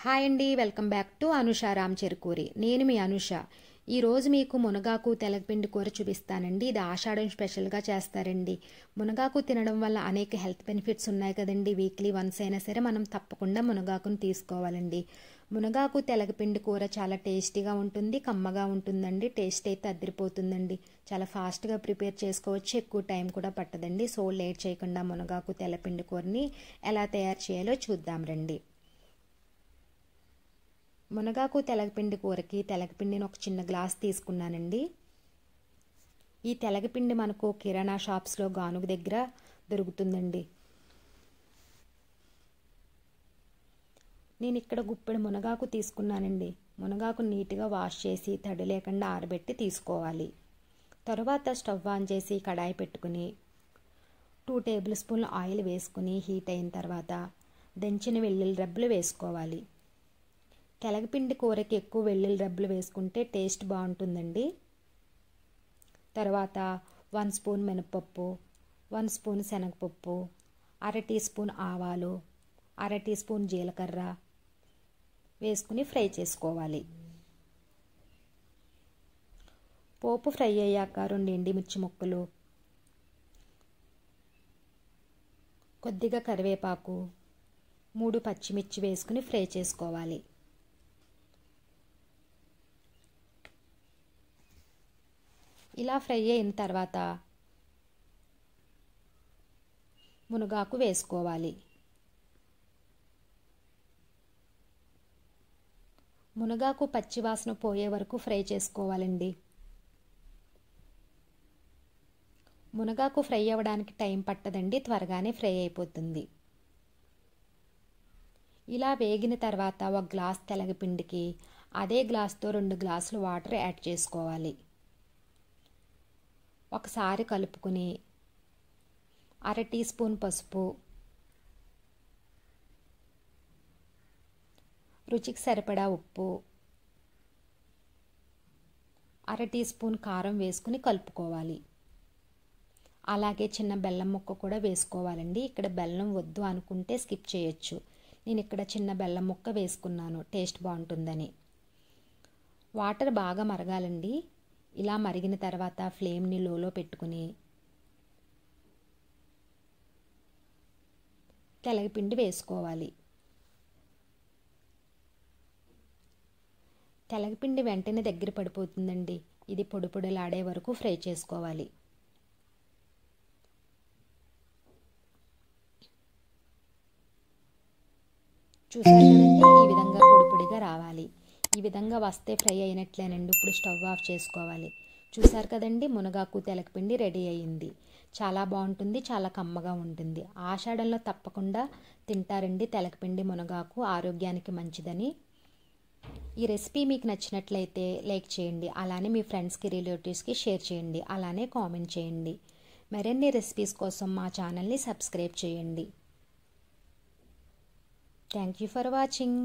Hi అండి, welcome back to Anusha Ram Cherukuri. నేను మీ అనుష. ఈరోజు మీకు మునగాకు తెలగపిండి కూర చూపిస్తానండి. ఇది ఆషాఢం స్పెషల్గా చేస్తారండి. మునగాకు తినడం వల్ల అనేక హెల్త్ బెనిఫిట్స్ ఉన్నాయి కదండి. వీక్లీ వన్స్ అయినా సరే మనం తప్పకుండా మునగాకును తీసుకోవాలండి. మునగాకు తెలగపిండి కూర చాలా టేస్టీగా ఉంటుంది, కమ్మగా ఉంటుందండి. టేస్ట్ అయితే అదిరిపోతుందండి. చాలా ఫాస్ట్గా ప్రిపేర్ చేసుకోవచ్చు, ఎక్కువ టైం కూడా పట్టదండి. సో లేట్ చేయకుండా మునగాకు తెలగపిండి కూరని ఎలా తయారు చేయాలో చూద్దాం రండి. మునగాకు తెలగపిండి కూరకి తెలగపిండిని ఒక చిన్న గ్లాస్ తీసుకున్నానండి. ఈ తెలగపిండి మనకు కిరాణా షాప్స్లో గానుగ దగ్గర దొరుకుతుందండి. నేను ఇక్కడ గుప్పెడు మునగాకు తీసుకున్నానండి. మునగాకు నీట్గా వాష్ చేసి తడి లేకుండా ఆరబెట్టి తీసుకోవాలి. తరువాత స్టవ్ ఆన్ చేసి కడాయి పెట్టుకుని 2 టేబుల్ స్పూన్ల ఆయిల్ వేసుకుని హీట్ అయిన తర్వాత దంచిన వెల్లుల్లి రెబ్బలు వేసుకోవాలి. తెలగపిండి కూరకి ఎక్కువ వెల్లుల్లి రెబ్బలు వేసుకుంటే టేస్ట్ బాగుంటుందండి. తర్వాత 1 స్పూన్ మినపప్పు, 1 స్పూన్ శనగపప్పు, 1/2 టీ స్పూన్ ఆవాలు, 1/2 టీ స్పూన్ జీలకర్ర వేసుకుని ఫ్రై చేసుకోవాలి. పోపు ఫ్రై అయ్యాక 2 ఎండుమిర్చి ముక్కలు, కొద్దిగా కరివేపాకు, 3 పచ్చిమిర్చి వేసుకుని ఫ్రై చేసుకోవాలి. ఇలా ఫ్రై అయిన తర్వాత మునగాకు వేసుకోవాలి. మునగాకు పచ్చివాసన పోయే వరకు ఫ్రై చేసుకోవాలండి. మునగాకు ఫ్రై అవ్వడానికి టైం పట్టదండి, త్వరగానే ఫ్రై అయిపోతుంది. ఇలా వేగిన తర్వాత 1 గ్లాస్ తెలగపిండికి అదే గ్లాస్తో 2 గ్లాసులు వాటర్ యాడ్ చేసుకోవాలి. ఒకసారి కలుపుకుని 1/2 టీ స్పూన్ పసుపు, రుచికి సరిపడా ఉప్పు, 1/2 టీ స్పూన్ కారం వేసుకుని కలుపుకోవాలి. అలాగే చిన్న బెల్లం ముక్క కూడా వేసుకోవాలండి. ఇక్కడ బెల్లం వద్దు అనుకుంటే స్కిప్ చేయొచ్చు. నేను ఇక్కడ చిన్న బెల్లం ముక్క వేసుకున్నాను, టేస్ట్ బాగుంటుందని. వాటర్ బాగా మరగాలండి. ఇలా మరిగిన తర్వాత ఫ్లేమ్ని లోలో పెట్టుకుని తెలగపిండి వేసుకోవాలి. తెలగపిండి వెంటనే దగ్గర పడిపోతుందండి. ఇది పొడి పొడిలాడే వరకు ఫ్రై చేసుకోవాలి. చూసారు కదండి, ఈ విధంగా పొడి పొడిగా రావాలి. ఈ విధంగా వస్తే ఫ్రై అయినట్లేనండి. ఇప్పుడు స్టవ్ ఆఫ్ చేసుకోవాలి. చూసారు కదండి, మునగాకు తెలగపిండి రెడీ అయ్యింది. చాలా బాగుంటుంది, చాలా కమ్మగా ఉంటుంది. ఆషాఢంలో తప్పకుండా తింటారండి తెలగపిండి మునగాకు, ఆరోగ్యానికి మంచిదని. ఈ రెసిపీ మీకు నచ్చినట్లయితే లైక్ చేయండి. అలానే మీ ఫ్రెండ్స్కి, రిలేటివ్స్కి షేర్ చేయండి. అలానే కామెంట్ చేయండి. మరిన్ని రెసిపీస్ కోసం మా ఛానల్ని సబ్స్క్రైబ్ చేయండి. Thank you for watching.